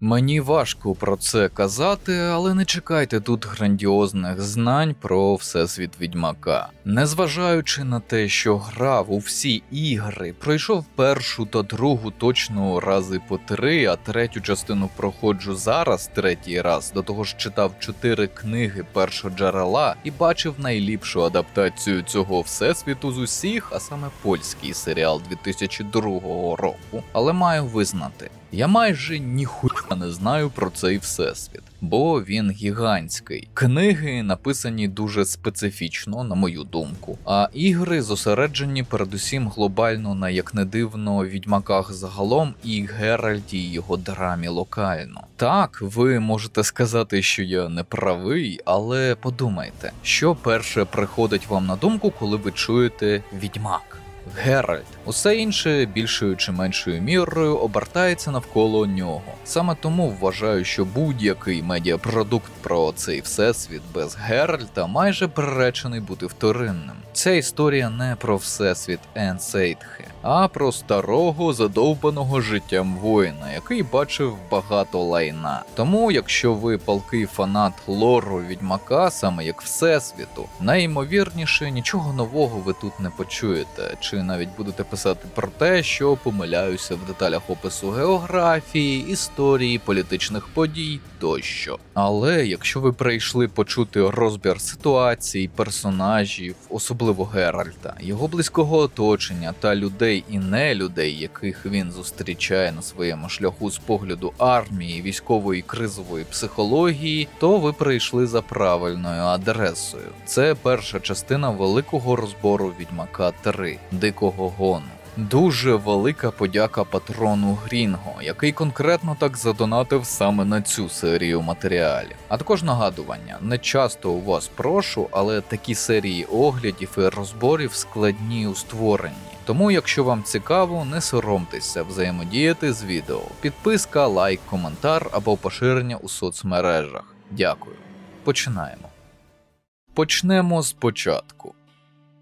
Мені важко про це казати, але не чекайте тут грандіозних знань про всесвіт Відьмака. Незважаючи на те, що грав у всі ігри, пройшов першу та другу точно рази по 3, а третю частину проходжу зараз третій раз, до того ж читав 4 книги першоджерела і бачив найліпшу адаптацію цього всесвіту з усіх, а саме польський серіал 2002 року. Але маю визнати, я майже ніхуя не знаю про цей всесвіт, бо він гігантський. Книги написані дуже специфічно, на мою думку, а ігри зосереджені передусім глобально на, як не дивно, Відьмаках загалом і Геральті і його драмі локально. Так, ви можете сказати, що я не правий, але подумайте, що перше приходить вам на думку, коли ви чуєте «Відьмак»? Геральт. Усе інше більшою чи меншою мірою обертається навколо нього. Саме тому вважаю, що будь-який медіапродукт про цей всесвіт без Геральта майже приречений бути вторинним. Ця історія не про всесвіт Енсейдхе, а про старого задовбаного життям воїна, який бачив багато лайна. Тому, якщо ви палкий фанат лору Відьмака, саме як всесвіту, найімовірніше нічого нового ви тут не почуєте, чи навіть будете писати про те, що помиляюся в деталях опису географії, історії, політичних подій тощо. Але якщо ви прийшли почути розбір ситуацій, персонажів, особливо Геральта, його близького оточення та людей і нелюдей, яких він зустрічає на своєму шляху з погляду армії, військової кризової психології, то ви прийшли за правильною адресою. Це перша частина великого розбору Відьмака 3 Дикого Гону. Дуже велика подяка патрону Грінго, який конкретно так задонатив саме на цю серію матеріалів. А також нагадування, не часто у вас прошу, але такі серії оглядів і розборів складні у створенні. Тому, якщо вам цікаво, не соромтеся взаємодіяти з відео. Підписка, лайк, коментар або поширення у соцмережах. Дякую. Починаємо. Почнемо спочатку.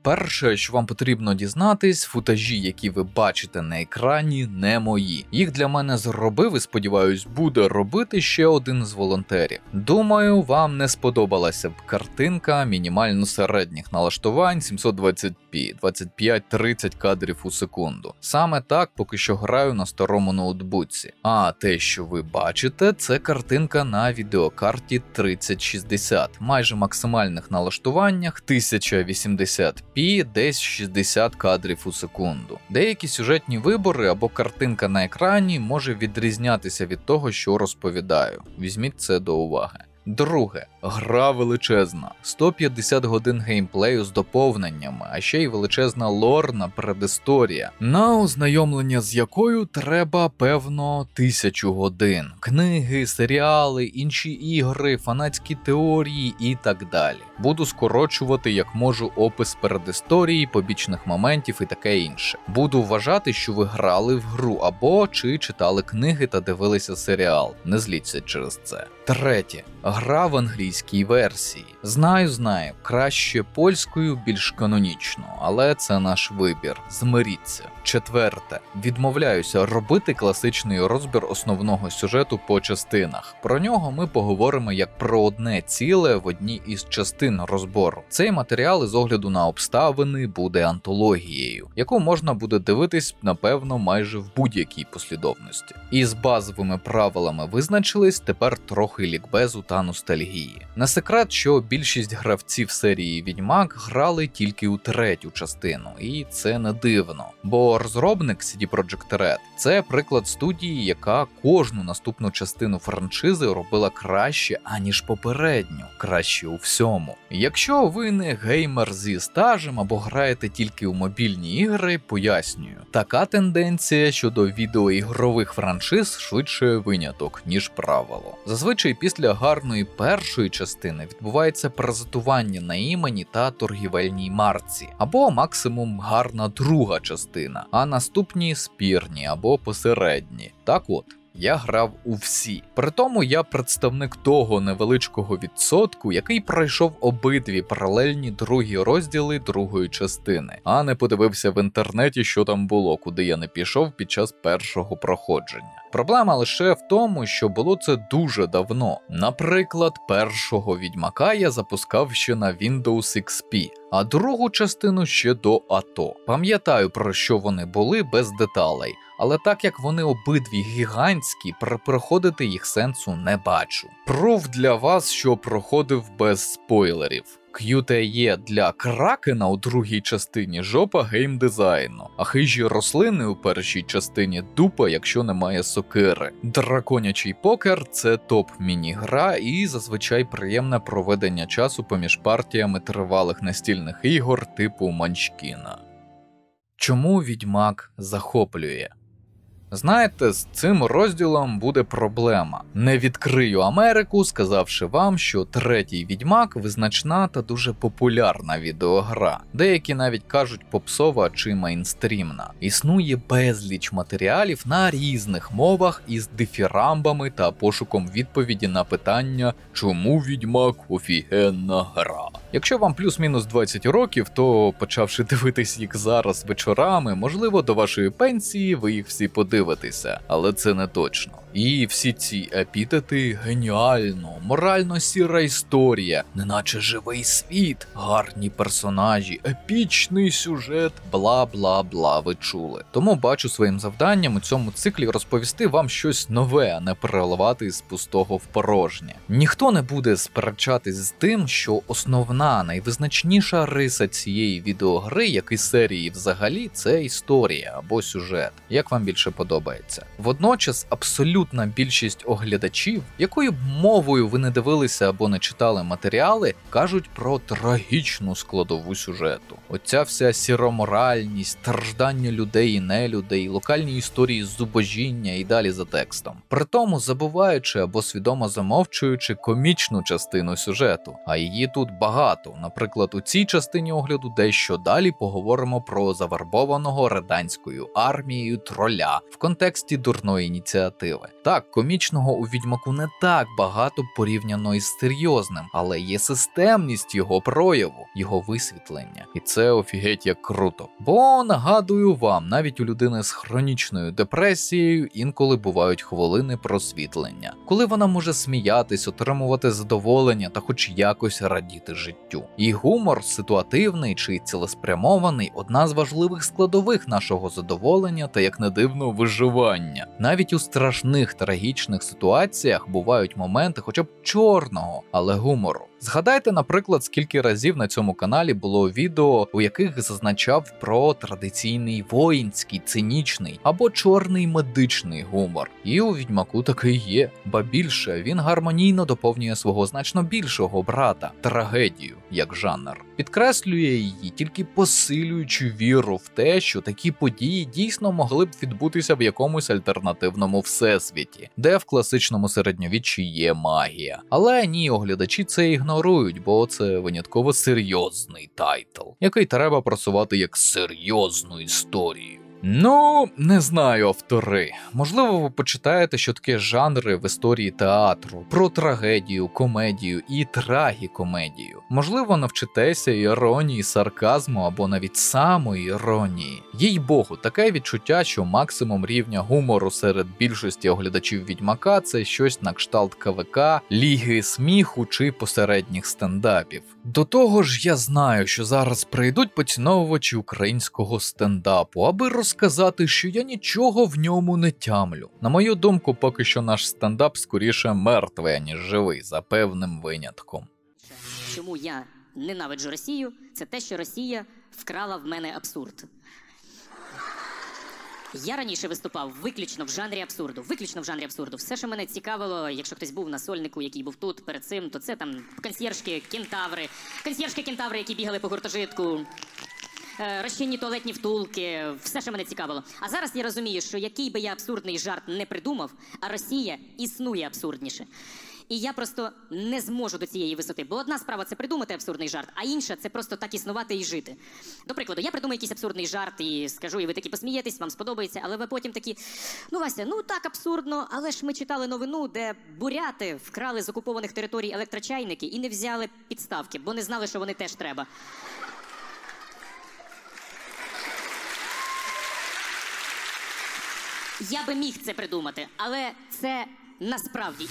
Перше, що вам потрібно дізнатись, футажі, які ви бачите на екрані, не мої. Їх для мене зробив і, сподіваюсь, буде робити ще один з волонтерів. Думаю, вам не сподобалася б картинка мінімально середніх налаштувань 720p, 25-30 кадрів у секунду. Саме так поки що граю на старому ноутбуці. А те, що ви бачите, це картинка на відеокарті 3060, майже максимальних налаштуваннях 1080p. Десь 60 кадрів у секунду. Деякі сюжетні вибори або картинка на екрані може відрізнятися від того, що розповідаю. Візьміть це до уваги. Друге. Гра величезна. 150 годин геймплею з доповненнями, а ще й величезна лорна предісторія, на ознайомлення з якою треба, певно, 1000 годин. Книги, серіали, інші ігри, фанатські теорії і так далі. Буду скорочувати як можу опис передісторії, побічних моментів і таке інше. Буду вважати, що ви грали в гру або чи читали книги та дивилися серіал. Не зліться через це. Третє. Гра в англійській версії. Знаю, краще польською більш канонічно, але це наш вибір. Змиріться. Четверте. Відмовляюся робити класичний розбір основного сюжету по частинах. Про нього ми поговоримо як про одне ціле в одній із частин розбору. Цей матеріал із огляду на обставини буде антологією, яку можна буде дивитись, напевно, майже в будь-якій послідовності. Із базовими правилами визначились, тепер трохи лікбезу та ностальгії. Не секрет, що більшість гравців серії Відьмак грали тільки у третю частину, і це не дивно, бо розробник CD Projekt Red – це приклад студії, яка кожну наступну частину франшизи робила краще, аніж попередню, краще у всьому. Якщо ви не геймер зі стажем або граєте тільки у мобільні ігри, пояснюю, така тенденція щодо відеоігрових франшиз швидше виняток, ніж правило. Зазвичай після гарної першої частини відбувається паразитування на імені та торгівельній марці, або максимум гарна друга частина, а наступні спірні або посередні. Так от. Я грав у всі. Притому я представник того невеличкого відсотку, який пройшов обидві паралельні другі розділи другої частини, а не подивився в інтернеті, що там було, куди я не пішов під час першого проходження. Проблема лише в тому, що було це дуже давно. Наприклад, першого Відьмака я запускав ще на Windows XP, а другу частину ще до АТО. Пам'ятаю, про що вони були без деталей, але так як вони обидві гігантські, проходити їх сенсу не бачу. Пруф для вас, що проходив без спойлерів. QTE для Кракена у другій частині жопа геймдизайну, а хижі рослини у першій частині дупа, якщо немає сокири. Драконячий покер – це топ-міні-гра і зазвичай приємне проведення часу поміж партіями тривалих настільних ігор типу Манчкіна. Чому Відьмак захоплює? Знаєте, з цим розділом буде проблема. Не відкрию Америку, сказавши вам, що третій Відьмак – визначна та дуже популярна відеогра. Деякі навіть кажуть попсова чи мейнстрімна. Існує безліч матеріалів на різних мовах із дифірамбами та пошуком відповіді на питання «Чому Відьмак офігенна гра?». Якщо вам плюс-мінус 20 років, то почавши дивитись їх зараз вечорами, можливо, до вашої пенсії ви їх всі подивитеся, але це не точно. І всі ці епітети геніально, морально сіра історія, неначе живий світ, гарні персонажі, епічний сюжет, бла-бла-бла ви чули. Тому бачу своїм завданням у цьому циклі розповісти вам щось нове, а не переливати з пустого в порожнє. Ніхто не буде сперечатись з тим, що основна, найвизначніша риса цієї відеогри, як і серії взагалі, це історія або сюжет. Як вам більше подобається? Водночас абсолютна більшість оглядачів, якою б мовою ви не дивилися або не читали матеріали, кажуть про трагічну складову сюжету. Оця вся сіроморальність, страждання людей і нелюдей, локальні історії зубожіння і далі за текстом. Притому забуваючи або свідомо замовчуючи комічну частину сюжету, а її тут багато. Наприклад, у цій частині огляду дещо далі поговоримо про завербованого реданською армією троля в контексті дурної ініціативи. Так, комічного у Відьмаку не так багато порівняно із серйозним, але є системність його прояву, його висвітлення. І це офігеть як круто. Бо, нагадую вам, навіть у людини з хронічною депресією інколи бувають хвилини просвітлення, коли вона може сміятись, отримувати задоволення та хоч якось радіти життю. І гумор, ситуативний чи цілеспрямований, одна з важливих складових нашого задоволення та, як не дивно, виживання. Навіть у страшних трагічних ситуаціях бувають моменти хоча б чорного, але гумору. Згадайте, наприклад, скільки разів на цьому каналі було відео, у яких зазначав про традиційний воїнський, цинічний або чорний медичний гумор. І у Відьмаку такий є. Ба більше, він гармонійно доповнює свого значно більшого брата – трагедію, як жанр. Підкреслює її, тільки посилюючи віру в те, що такі події дійсно могли б відбутися в якомусь альтернативному всесвіті, де в класичному середньовіччі є магія. Але ні, оглядачі це ігнорують, бо це винятково серйозний тайтл, який треба просувати як серйозну історію. Ну, не знаю, автори. Можливо, ви почитаєте, що таке жанри в історії театру, про трагедію, комедію і трагікомедію. Можливо, навчитеся іронії, сарказму або навіть самоіронії. Їй-богу, таке відчуття, що максимум рівня гумору серед більшості оглядачів Відьмака – це щось на кшталт КВК, Ліги сміху чи посередніх стендапів. До того ж, я знаю, що зараз прийдуть поціновувачі українського стендапу, аби розказати, що я нічого в ньому не тямлю. На мою думку, поки що наш стендап скоріше мертвий, ніж живий, за певним винятком. Чому я ненавиджу Росію? Це те, що Росія вкрала в мене абсурд. Я раніше виступав виключно в жанрі абсурду. Виключно в жанрі абсурду. Все, що мене цікавило, якщо хтось був на Сольнику, який був тут, перед цим, то це там консьєржки-кентаври, які бігали по гуртожитку, розчинні туалетні втулки, все, що мене цікавило. А зараз я розумію, що який би я абсурдний жарт не придумав, а Росія існує абсурдніше. І я просто не зможу до цієї висоти. Бо одна справа – це придумати абсурдний жарт, а інша – це просто так існувати і жити. До прикладу, я придумаю якийсь абсурдний жарт і скажу, і ви такі посмієтесь, вам сподобається, але ви потім такі: ну, Вася, ну так абсурдно, але ж ми читали новину, де буряти вкрали з окупованих територій електрочайники і не взяли підставки, бо не знали, що вони теж треба. Я би міг це придумати, але це насправді.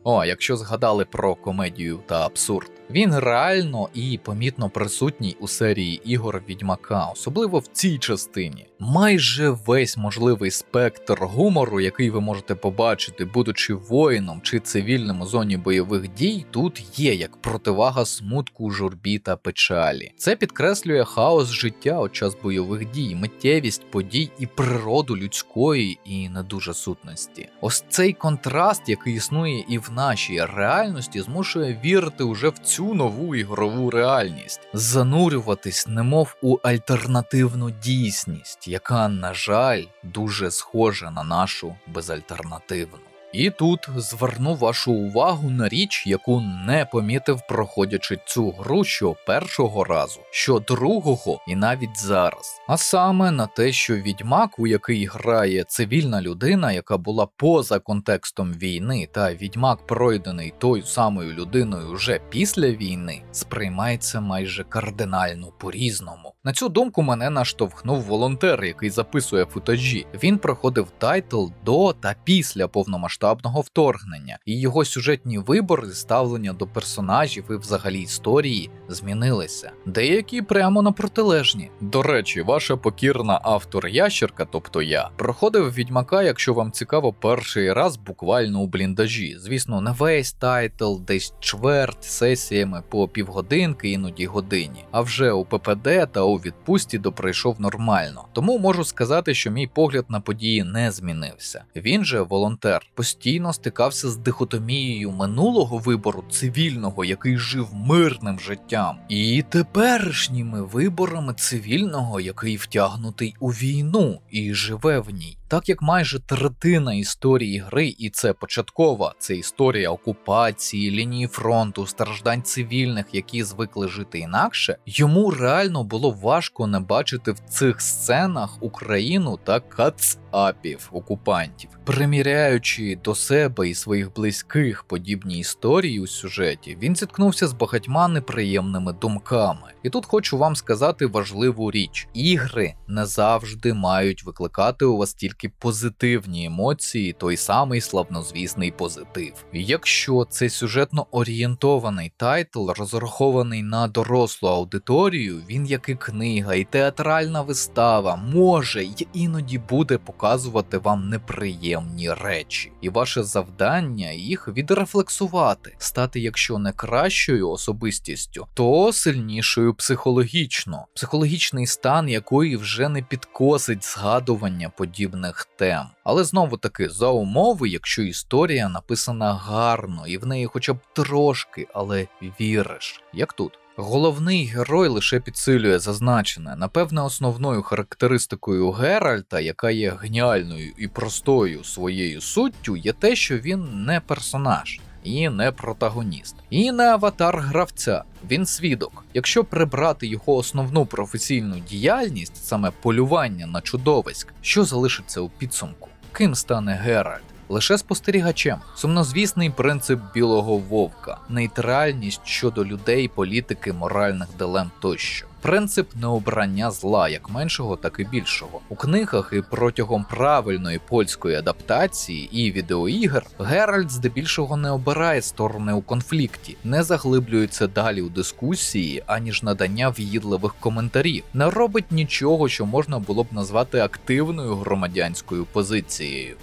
О, якщо згадали про комедію та абсурд. Він реально і помітно присутній у серії ігор Відьмака, особливо в цій частині. Майже весь можливий спектр гумору, який ви можете побачити, будучи воїном чи цивільним у зоні бойових дій, тут є як противага смутку, журбі та печалі. Це підкреслює хаос життя під час бойових дій, миттєвість подій і природу людської і не дуже сутності. Ось цей контраст, який існує і в нашій реальності, змушує вірити уже в цю нову ігрову реальність, занурюватись немов у альтернативну дійсність, яка, на жаль, дуже схожа на нашу безальтернативну. І тут зверну вашу увагу на річ, яку не помітив, проходячи цю гру що першого разу, що другого і навіть зараз. А саме на те, що Відьмак, у який грає цивільна людина, яка була поза контекстом війни, та Відьмак, пройдений тою самою людиною вже після війни, сприймається майже кардинально по-різному. На цю думку мене наштовхнув волонтер, який записує футажі. Він проходив тайтл до та після повномасштабного вторгнення, і його сюжетні вибори, ставлення до персонажів і взагалі історії змінилися. Деякі прямо на протилежні. До речі, ваша покірна автор-ящерка, тобто я, проходив Відьмака, якщо вам цікаво, перший раз буквально у бліндажі. Звісно, не весь тайтл, десь чверть, сесіями по півгодинки, іноді годині. А вже у ППД та у відпустці доприйшов нормально. Тому можу сказати, що мій погляд на події не змінився. Він же, волонтер, постійно стикався з дихотомією минулого вибору цивільного, який жив мирним життям, і теперішніми виборами цивільного, який втягнутий у війну і живе в ній. Так як майже третина історії гри, і це початкова, це історія окупації, лінії фронту, страждань цивільних, які звикли жити інакше, йому реально було важко не бачити в цих сценах Україну та кацапів, окупантів. Приміряючи до себе і своїх близьких подібні історії у сюжеті, він зіткнувся з багатьма неприємними думками. І тут хочу вам сказати важливу річ. Ігри не завжди мають викликати у вас тільки позитивні емоції, той самий славнозвісний позитив. Якщо це сюжетно орієнтований тайтл, розрахований на дорослу аудиторію, він, як і книга, і театральна вистава, може й іноді буде показувати вам неприємні речі. І ваше завдання їх відрефлексувати, стати, якщо не кращою особистістю, то сильнішою психологічно. Психологічний стан якої вже не підкосить згадування подібних тем. Але знову таки, за умови, якщо історія написана гарно і в неї хоча б трошки, але віриш. Як тут. Головний герой лише підсилює зазначене. Напевне, основною характеристикою Геральта, яка є геніальною і простою своєю суттю, є те, що він не персонаж. І не протагоніст. І не аватар гравця. Він свідок. Якщо прибрати його основну професійну діяльність, саме полювання на чудовиськ, що залишиться у підсумку? Ким стане Геральт? Лише спостерігачем. Сумнозвісний принцип білого вовка, нейтральність щодо людей, політики, моральних дилем тощо. Принцип необрання зла, як меншого, так і більшого. У книгах і протягом правильної польської адаптації і відеоігр Геральт здебільшого не обирає сторони у конфлікті, не заглиблюється далі у дискусії, аніж надання в'їдливих коментарів, не робить нічого, що можна було б назвати активною громадянською позицією.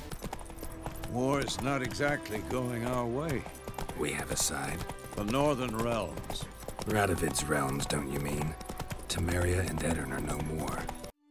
War is not exactly going our way. We have a side. The Northern Realms. Radovid's realms, don't you mean? Temeria and Edirn are no more.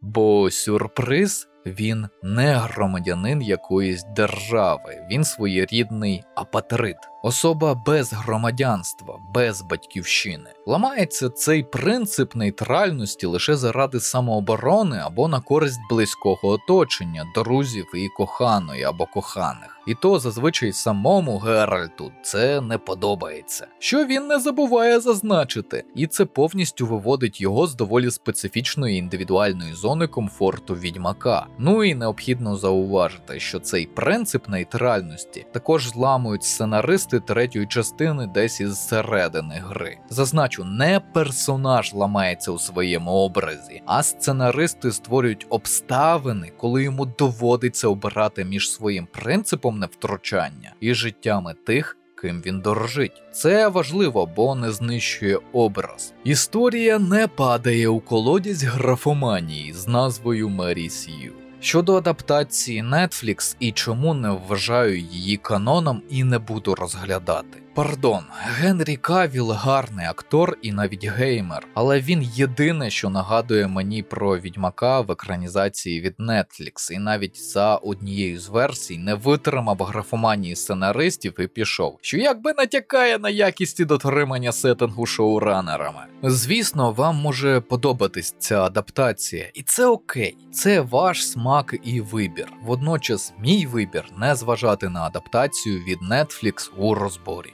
Бо сюрприз, він не громадянин якоїсь держави, він своєрідний апатрид. Особа без громадянства, без батьківщини. Ламається цей принцип нейтральності лише заради самооборони або на користь близького оточення, друзів і коханої або коханих. І то зазвичай самому Геральту це не подобається. Що він не забуває зазначити, і це повністю виводить його з доволі специфічної індивідуальної зони комфорту відьмака. Ну і необхідно зауважити, що цей принцип нейтральності також зламують сценаристи третьої частини десь із середини гри. Зазначу, не персонаж ламається у своєму образі, а сценаристи створюють обставини, коли йому доводиться обирати між своїм принципом невтручання і життями тих, ким він дорожить. Це важливо, бо не знищує образ. Історія не падає у колодязь графоманії з назвою Мері Сью. Щодо адаптації Netflix і чому не вважаю її каноном і не буду розглядати. Пардон, Генрі Кавіл гарний актор і навіть геймер, але він єдине, що нагадує мені про Відьмака в екранізації від Netflix, і навіть за однією з версій не витримав графоманії сценаристів і пішов, що якби натякає на якість і дотримання сеттингу шоуранерами. Звісно, вам може подобатись ця адаптація, і це окей, це ваш смак і вибір. Водночас мій вибір не зважати на адаптацію від Netflix у розборі.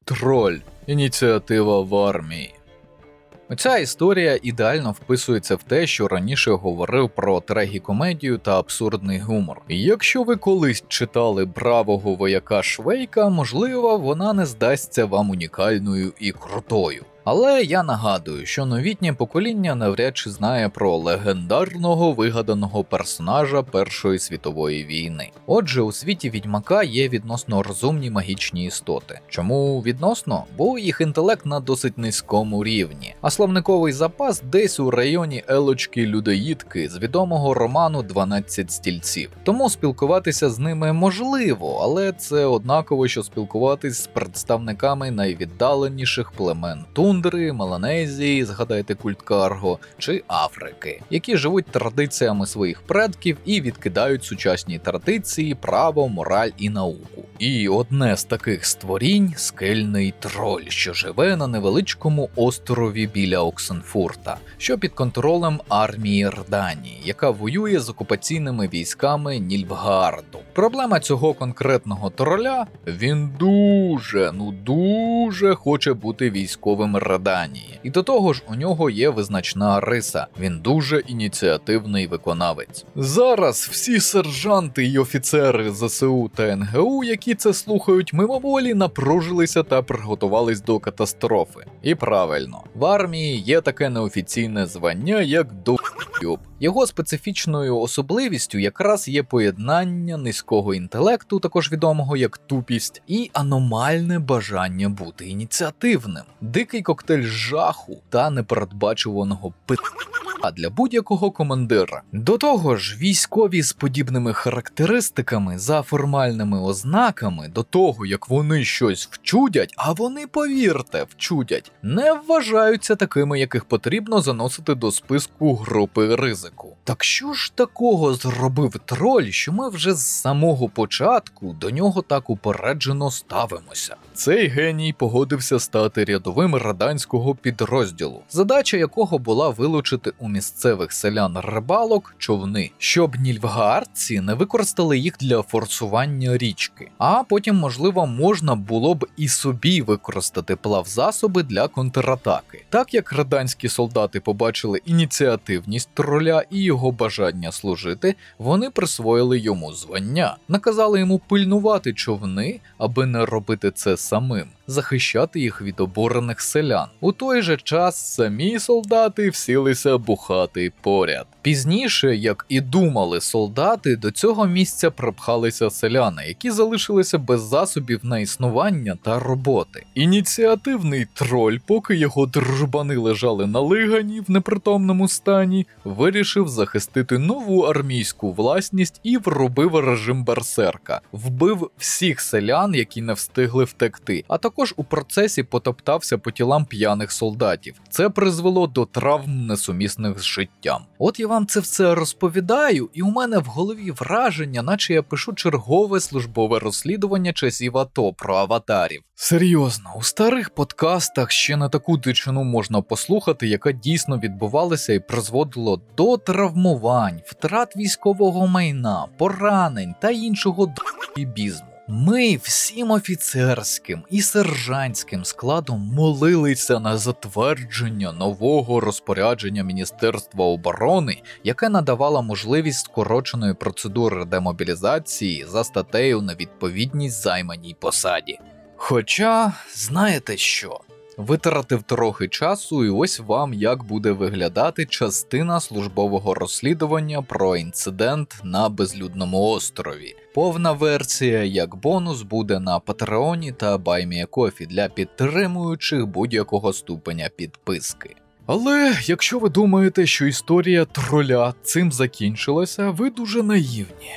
Троль. Ініціатива в армії. Ця історія ідеально вписується в те, що раніше говорив про трагікомедію та абсурдний гумор. І якщо ви колись читали бравого вояка Швейка, можливо, вона не здасться вам унікальною і крутою. Але я нагадую, що новітнє покоління навряд чи знає про легендарного вигаданого персонажа Першої світової війни. Отже, у світі Відьмака є відносно розумні магічні істоти. Чому відносно? Бо їх інтелект на досить низькому рівні, а словниковий запас десь у районі Елочки-людоїдки з відомого роману «12 стільців». Тому спілкуватися з ними можливо, але це однаково, що спілкуватись з представниками найвіддаленіших племен Тундри, Меланезії, згадайте культ Карго, чи Африки, які живуть традиціями своїх предків і відкидають сучасні традиції, право, мораль і науку. І одне з таких створінь – скельний троль, що живе на невеличкому острові біля Оксенфурта, що під контролем армії Рданії, яка воює з окупаційними військами Нільфгаарду. Проблема цього конкретного троля – він дуже хоче бути військовим Рданії. І до того ж у нього є визначна риса – він дуже ініціативний виконавець. Зараз всі сержанти й офіцери ЗСУ та НГУ, які це слухають, мимоволі напружилися та приготувались до катастрофи. І правильно, в армії є таке неофіційне звання, як довбойоб. Його специфічною особливістю якраз є поєднання низького інтелекту, також відомого як тупість, і аномальне бажання бути ініціативним. Дикий коктейль жаху та непередбачуваного а для будь-якого командира. До того ж, військові з подібними характеристиками, за формальними ознаками, до того, як вони щось вчудять, а вони, повірте, вчудять, не вважаються такими, яких потрібно заносити до списку групи ризику. Так що ж такого зробив троль, що ми вже з самого початку до нього так упереджено ставимося? Цей геній погодився стати рядовим раданського підрозділу, задача якого була вилучити у місцевих селян-рибалок човни, щоб нільфгаардці не використали їх для форсування річки. А потім, можливо, можна було б і собі використати плавзасоби для контратаки. Так як раданські солдати побачили ініціативність троля і його бажання служити, вони присвоїли йому звання, наказали йому пильнувати човни, аби не робити це самим, захищати їх від обурених селян. У той же час самі солдати всілися бухати поряд. Пізніше, як і думали солдати, до цього місця припхалися селяни, які залишилися без засобів на існування та роботи. Ініціативний троль, поки його дружбани лежали на лигані в непритомному стані, вирішив захистити нову армійську власність і вробив режим берсерка. Вбив всіх селян, які не встигли втекти, а також у процесі потоптався по тілам п'яних солдатів. Це призвело до травм, несумісних з життям. От я вам це все розповідаю, і у мене в голові враження, наче я пишу чергове службове розслідування часів АТО про аватарів. Серйозно, у старих подкастах ще на таку дичину можна послухати, яка дійсно відбувалася і призводила до до травмувань, втрат військового майна, поранень та іншого д***бізму. Ми всім офіцерським і сержантським складом молилися на затвердження нового розпорядження Міністерства оборони, яке надавало можливість скороченої процедури демобілізації за статтею на відповідність займаній посаді. Хоча, знаєте що? Витратив трохи часу, і ось вам як буде виглядати частина службового розслідування про інцидент на безлюдному острові. Повна версія як бонус буде на Патреоні та BuyMeACoffee для підтримуючих будь-якого ступеня підписки. Але якщо ви думаєте, що історія троля цим закінчилася, ви дуже наївні.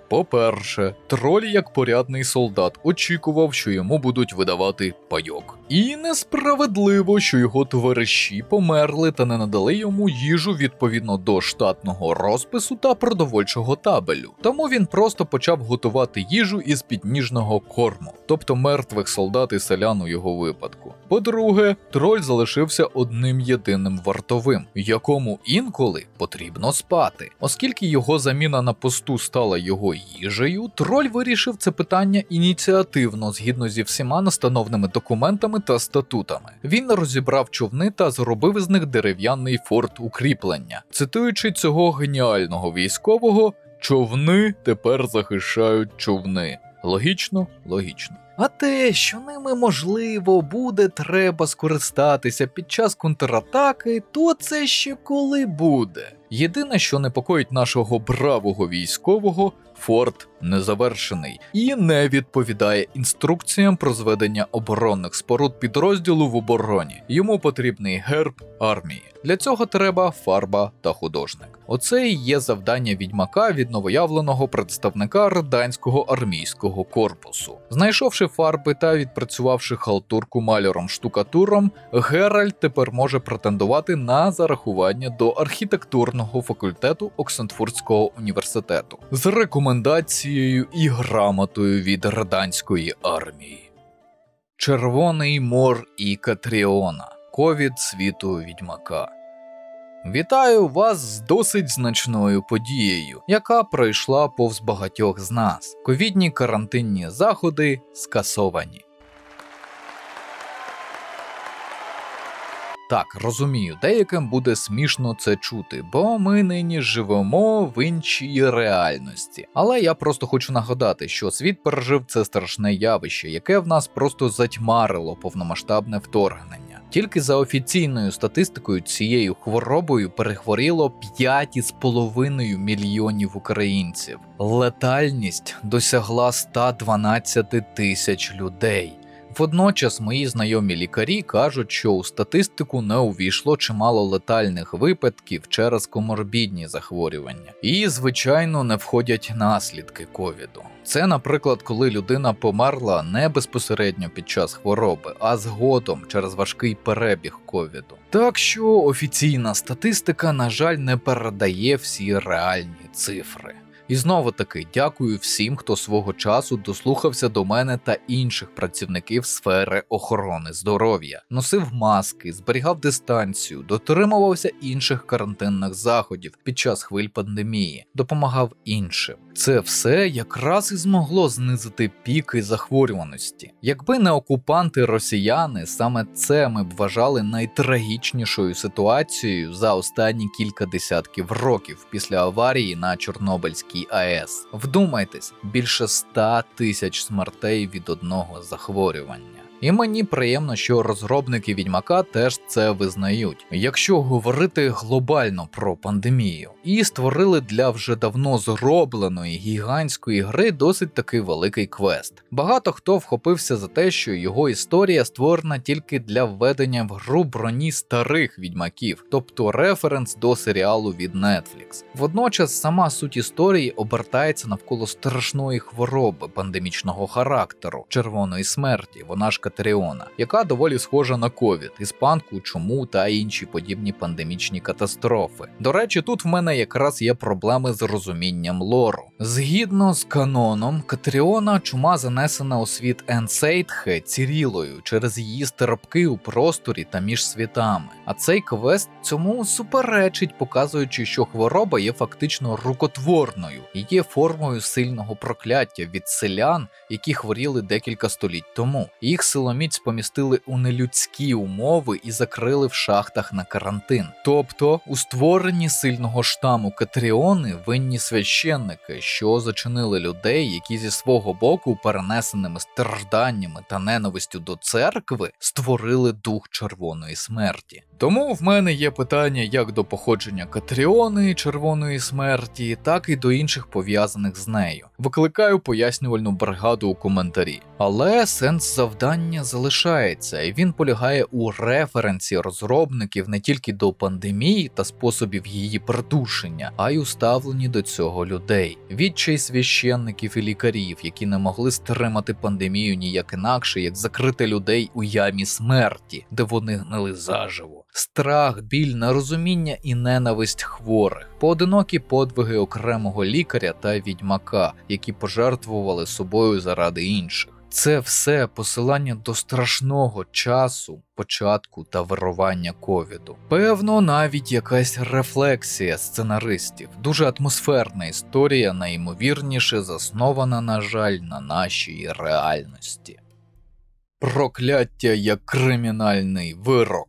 По-перше, троль як порядний солдат очікував, що йому будуть видавати пайок. І несправедливо, що його товариші померли та не надали йому їжу відповідно до штатного розпису та продовольчого табелю. Тому він просто почав готувати їжу із підніжного корму, тобто мертвих солдат і селян у його випадку. По-друге, троль залишився одним єдиним вартовим, якому інколи потрібно спати. Оскільки його заміна на посту стала його їжею, троль вирішив це питання ініціативно, згідно зі всіма настановними документами та статутами. Він розібрав човни та зробив із них дерев'яний форт укріплення. Цитуючи цього геніального військового, «Човни тепер захищають човни». Логічно? Логічно. А те, що ними, можливо, буде треба скористатися під час контратаки, то це ще коли буде. Єдине, що непокоїть нашого бравого військового, форт незавершений і не відповідає інструкціям про зведення оборонних споруд підрозділу в обороні. Йому потрібний герб армії. Для цього треба фарба та художник. Оце і є завдання відьмака від новоявленого представника радянського армійського корпусу. Знайшовши фарби та відпрацювавши халтурку маляром-штукатуром, Геральт тепер може претендувати на зарахування до архітектурного факультету Оксенфордського університету з рекомендацією і грамотою від радянської армії. Червоний мор і Катріона. Ковід світу відьмака. Вітаю вас з досить значною подією, яка пройшла повз багатьох з нас. Ковідні карантинні заходи скасовані. Так, розумію, деяким буде смішно це чути, бо ми нині живемо в іншій реальності. Але я просто хочу нагадати, що світ пережив це страшне явище, яке в нас просто затьмарило повномасштабне вторгнення. Тільки за офіційною статистикою цією хворобою перехворіло 5,5 мільйонів українців. Летальність досягла 112 тисяч людей. Водночас мої знайомі лікарі кажуть, що у статистику не увійшло чимало летальних випадків через коморбідні захворювання. І, звичайно, не входять наслідки ковіду. Це, наприклад, коли людина померла не безпосередньо під час хвороби, а згодом через важкий перебіг ковіду. Так що офіційна статистика, на жаль, не передає всі реальні цифри. І знову таки дякую всім, хто свого часу дослухався до мене та інших працівників сфери охорони здоров'я, носив маски, зберігав дистанцію, дотримувався інших карантинних заходів під час хвиль пандемії, допомагав іншим. Це все якраз і змогло знизити піки захворюваності. Якби не окупанти-росіяни, саме це ми б вважали найтрагічнішою ситуацією за останні кілька десятків років після аварії на Чорнобильській АЕС. Вдумайтесь, більше 100 тисяч смертей від одного захворювання. І мені приємно, що розробники Відьмака теж це визнають. Якщо говорити глобально про пандемію, і створили для вже давно зробленої гігантської гри досить таки великий квест. Багато хто вхопився за те, що його історія створена тільки для введення в гру броні старих відьмаків, тобто референс до серіалу від Netflix. Водночас сама суть історії обертається навколо страшної хвороби пандемічного характеру, червоної смерті, вона ж Катріона, яка доволі схожа на ковід, іспанку, чуму та інші подібні пандемічні катастрофи. До речі, тут в мене якраз є проблеми з розумінням лору. Згідно з каноном, Катріона – чума, занесена у світ Енсейтхе Цірілою через її стерпки у просторі та між світами. А цей квест цьому суперечить, показуючи, що хвороба є фактично рукотворною і є формою сильного прокляття від селян, які хворіли декілька століть тому. Їх силоміць помістили у нелюдські умови і закрили в шахтах на карантин. Тобто, у створенні сильного штаму Кетріони винні священники, що зачинили людей, які зі свого боку перенесеними стражданнями та ненавистю до церкви створили дух червоної смерті. Тому в мене є питання як до походження Кетріони, червоної смерті, так і до інших пов'язаних з нею. Викликаю пояснювальну бригаду у коментарі. Але сенс завдання залишається, і він полягає у референсі розробників не тільки до пандемії та способів її придушення, а й у ставленні до цього людей. Відчай священників і лікарів, які не могли стримати пандемію ніяк інакше, як закрити людей у ямі смерті, де вони гнили заживо. Страх, біль, нерозуміння і ненависть хворих. Поодинокі подвиги окремого лікаря та відьмака, які пожертвували собою заради інших. Це все посилання до страшного часу, початку та вирування ковіду. Певно, навіть якась рефлексія сценаристів. Дуже атмосферна історія, найімовірніше заснована, на жаль, на нашій реальності. Прокляття як кримінальний вирок.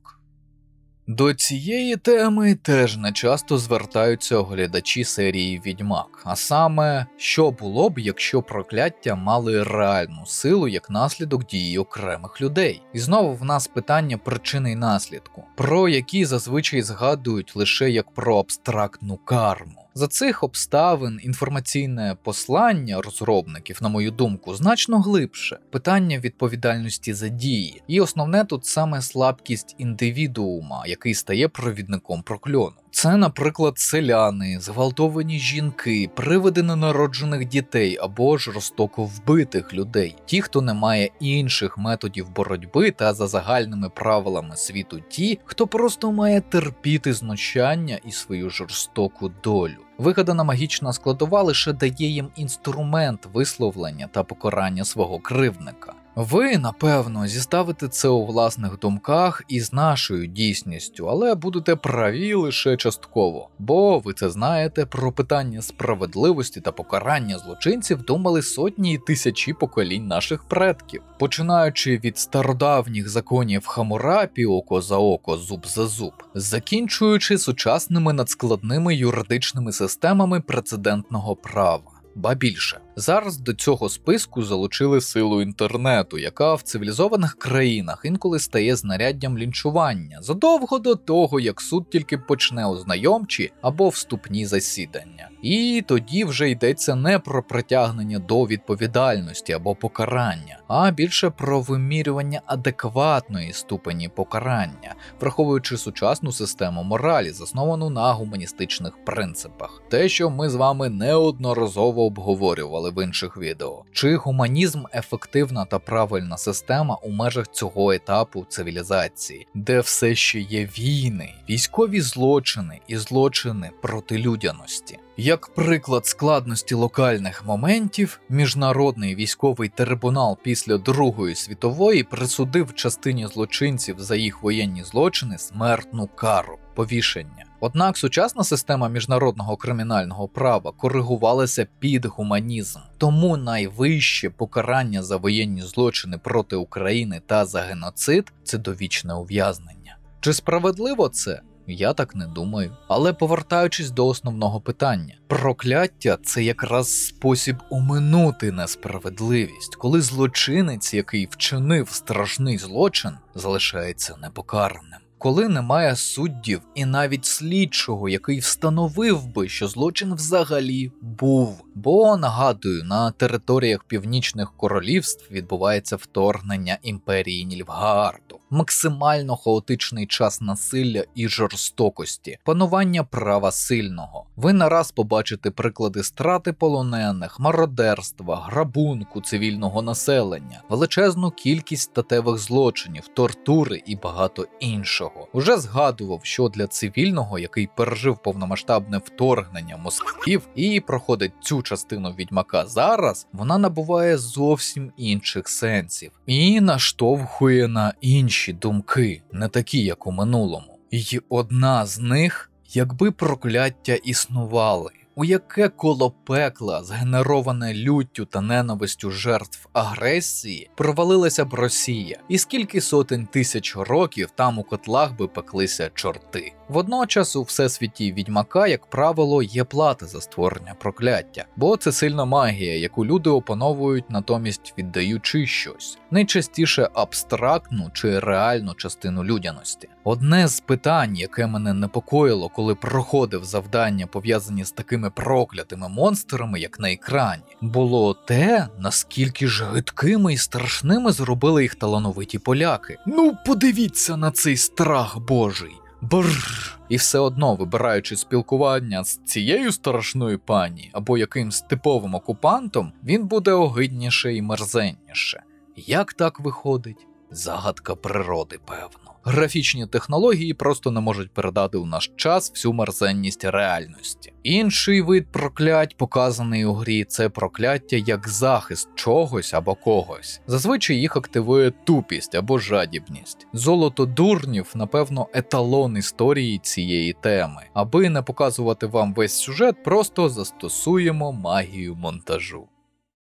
До цієї теми теж нечасто звертаються оглядачі серії «Відьмак», а саме, що було б, якщо прокляття мали реальну силу як наслідок дії окремих людей. І знову в нас питання причини й наслідку, про які зазвичай згадують лише як про абстрактну карму. За цих обставин інформаційне послання розробників, на мою думку, значно глибше. Питання відповідальності за дії. І основне тут саме слабкість індивідуума, який стає провідником прокльону. Це, наприклад, селяни, зґвалтовані жінки, привиди ненароджених дітей або жорстоко вбитих людей. Ті, хто не має інших методів боротьби та за загальними правилами світу ті, хто просто має терпіти знущання і свою жорстоку долю. Вигадана магічна складова лише дає їм інструмент висловлення та покарання свого кривдника. Ви, напевно, зіставите це у власних думках із нашою дійсністю, але будете праві лише частково. Бо, ви це знаєте, про питання справедливості та покарання злочинців думали сотні і тисячі поколінь наших предків. Починаючи від стародавніх законів Хамурапі «око за око, зуб за зуб», закінчуючи сучасними надскладними юридичними системами прецедентного права. Ба більше, зараз до цього списку залучили силу інтернету, яка в цивілізованих країнах інколи стає знаряддям лінчування, задовго до того, як суд тільки почне ознайомчі або вступні засідання. І тоді вже йдеться не про притягнення до відповідальності або покарання, а більше про вимірювання адекватної ступені покарання, враховуючи сучасну систему моралі, засновану на гуманістичних принципах. Те, що ми з вами неодноразово обговорювали в інших відео. Чи гуманізм ефективна та правильна система у межах цього етапу цивілізації, де все ще є війни, військові злочини і злочини проти людяності? Як приклад складності локальних моментів, Міжнародний військовий трибунал після Другої світової присудив частині злочинців за їх воєнні злочини смертну кару – повішення. Однак сучасна система міжнародного кримінального права коригувалася під гуманізм. Тому найвище покарання за воєнні злочини проти України та за геноцид – це довічне ув'язнення. Чи справедливо це? Я так не думаю. Але повертаючись до основного питання. Прокляття – це якраз спосіб оминути несправедливість, коли злочинець, який вчинив страшний злочин, залишається непокараним. Коли немає суддів і навіть слідчого, який встановив би, що злочин взагалі був. Бо, нагадую, на територіях північних королівств відбувається вторгнення імперії Нільфгаарду. Максимально хаотичний час насилля і жорстокості, панування права сильного. Ви нараз побачите приклади страти полонених, мародерства, грабунку цивільного населення, величезну кількість статевих злочинів, тортури і багато іншого. Уже згадував, що для цивільного, який пережив повномасштабне вторгнення москалів і проходить цю частину Відьмака зараз, вона набуває зовсім інших сенсів і наштовхує на інші думки, не такі, як у минулому. І одна з них, якби прокляття існували, у яке коло пекла, згенероване люттю та ненавистю жертв агресії, провалилася б Росія, і скільки сотень тисяч років там у котлах би пеклися чорти. Водночас у всесвіті Відьмака, як правило, є плата за створення прокляття, бо це сильна магія, яку люди опановують, натомість віддаючи щось, найчастіше абстрактну чи реальну частину людяності. Одне з питань, яке мене непокоїло, коли проходив завдання, пов'язані з такими проклятими монстрами, як на екрані, було те, наскільки ж гидкими і страшними зробили їх талановиті поляки. Ну, подивіться на цей страх божий. Бррр. І все одно, вибираючи спілкування з цією страшною пані або якимсь типовим окупантом, він буде огидніше і мерзенніше. Як так виходить? Загадка природи, певно. Графічні технології просто не можуть передати у наш час всю мерзенність реальності. Інший вид проклять, показаний у грі, це прокляття як захист чогось або когось. Зазвичай їх активує тупість або жадібність. Золото дурнів, напевно, еталон історії цієї теми. Аби не показувати вам весь сюжет, просто застосуємо магію монтажу.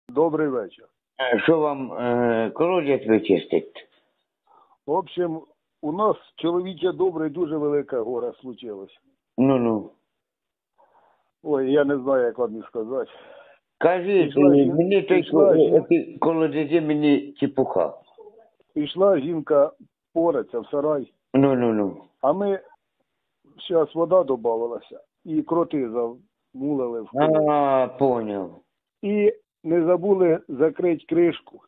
Добрий вечір. Що вам колодязь вичистить? В общем, у нас чоловіче добре, дуже велике горе случилось. Ну. Ой, я не знаю, як вам і сказати. Кажіть, мені той колодязі мені чепуха. Пішла жінка пореться в сарай, Ну. а ми, зараз вода додавалася, і кроти замулили в колодязь. Поняв. І не забули закрити кришку.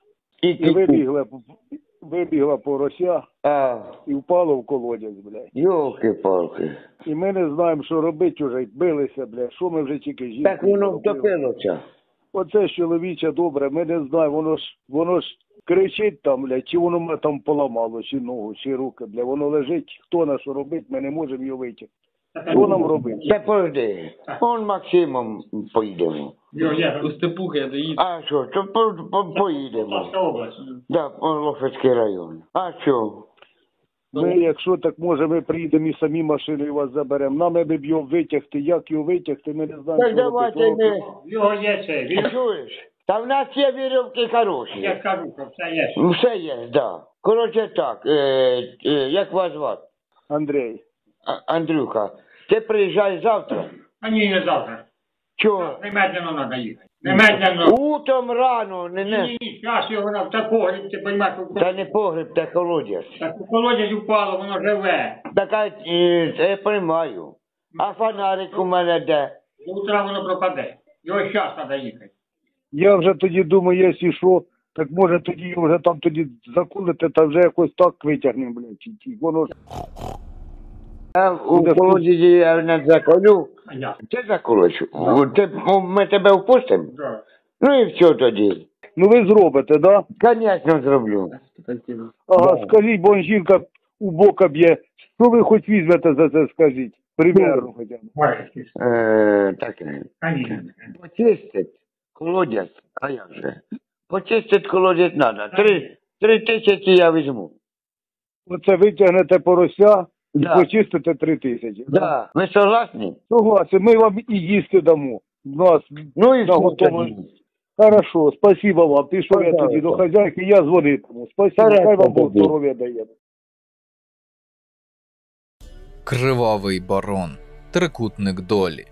І вибігла порося і впала в колодязь, блядь. Йолки-палки. І ми не знаємо, що робити вже, билися, блядь, що ми вже тільки жінки. Так воно зробили. втопилося. Оце чоловіче добре, ми не знаємо, воно ж кричить там, блядь, чи воно мене там поламало, чи ногу, чи руки, блядь, воно лежить, хто на що робить, ми не можемо його витягти. Що нам робити? Та пойди, он Максимом поїдемо. У Степухи я доїду. А що, то поїдемо. Полтавська область. Да, Лохвицький район. А що? Ми, якщо так може, ми приїдемо і самі машиною вас заберемо. Нам аби б його витягти, як його витягти, ми не знаємо, Так що давайте робити. ми... Його є це. Він, Чуєш? Та в нас є вірьовки хороші. я кажу, що все є. Все є, да. Коротше так, як вас звати? Андрій, Андрюха, ти приїжджай завтра. А ні, не завтра. Чого? Немедленно треба їхати. Немедленно. Утром рано, Ні, зараз його на в погріб, ти розумієш, Та не погріб, та колодязь. так у колодязь упало, воно живе. Така, я приймаю. А фонарик у мене де? До утра воно пропаде. Його зараз треба їхати. я вже тоді думаю, якщо що, так може тоді його вже там тоді закулити, та вже якось так витягнемо, блядь, воно ж... Я у колодязі я не заколю. А я. Ти заколиш? Ми тебе впустимо? Да. Ну і все тоді. Ну ви зробите, да? Звісно, зроблю. Ага, Да. скажіть, бо жінка у бока б'є. Що ви хоч візьмете за це, скажіть? Примерно хоча б. Бачиш, Так. конечно. Почистить колодязь, а як же? Почистить колодязь треба. 3 тисячі я візьму. Оце витягнете порося і Да. почистите 3 тисячі. Да. Ви согласні? Согласен, ми вам і їсти дамо. Нас Ну і все наготовлено. тоді. Хорошо, спасибо вам. Пішов я тоді до хазяйки, я дзвонитиму. Спасибо, Хорошо, хай вам Бог тоді. здоров'я дає. Кривавий барон. Трикутник долі.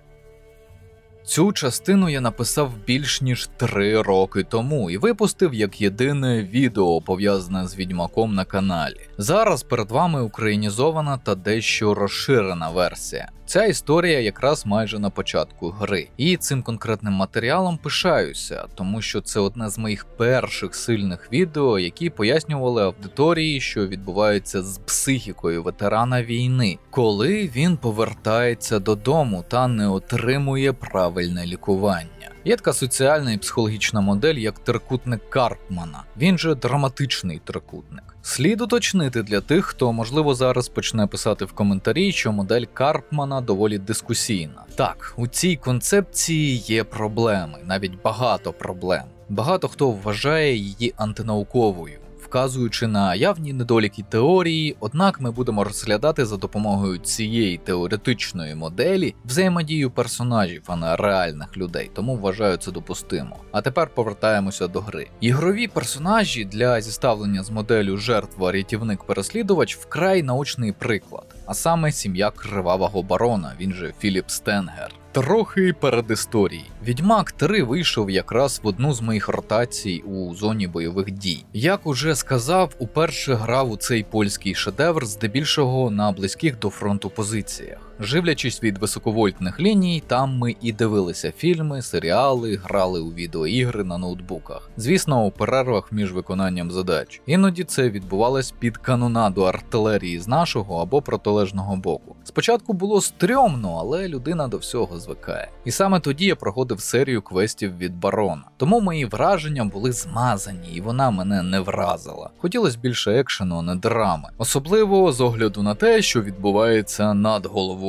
Цю частину я написав більш ніж 3 роки тому і випустив як єдине відео, пов'язане з Відьмаком на каналі. Зараз перед вами українізована та дещо розширена версія. Ця історія якраз майже на початку гри. І цим конкретним матеріалом пишаюся, тому що це одне з моїх перших сильних відео, які пояснювали аудиторії, що відбувається з психікою ветерана війни, коли він повертається додому та не отримує правильне лікування. Є така соціальна і психологічна модель, як трикутник Карпмана. Він же драматичний трикутник. Слід уточнити для тих, хто, можливо, зараз почне писати в коментарі, що модель Карпмана доволі дискусійна. Так, у цій концепції є проблеми, навіть багато проблем. Багато хто вважає її антинауковою. вказуючи на явні недоліки теорії, однак ми будемо розглядати за допомогою цієї теоретичної моделі взаємодію персонажів, а не реальних людей, тому вважаю це допустимо. А тепер повертаємося до гри. Ігрові персонажі для зіставлення з моделлю жертва-рятівник-переслідувач вкрай наочний приклад, а саме сім'я Кривавого Барона, він же Філіп Стенгер. Трохи передісторії. Відьмак 3 вийшов якраз в одну з моїх ротацій у зоні бойових дій. Як уже сказав, уперше грав у цей польський шедевр здебільшого на близьких до фронту позиціях. Живлячись від високовольтних ліній, там ми і дивилися фільми, серіали, грали у відеоігри на ноутбуках. Звісно, у перервах між виконанням задач. Іноді це відбувалось під канонаду артилерії з нашого або протилежного боку. Спочатку було стрьомно, але людина до всього звикає. І саме тоді я проходив серію квестів від барона. Тому мої враження були змазані, і вона мене не вразила. Хотілося більше екшену, а не драми. Особливо з огляду на те, що відбувається над головою.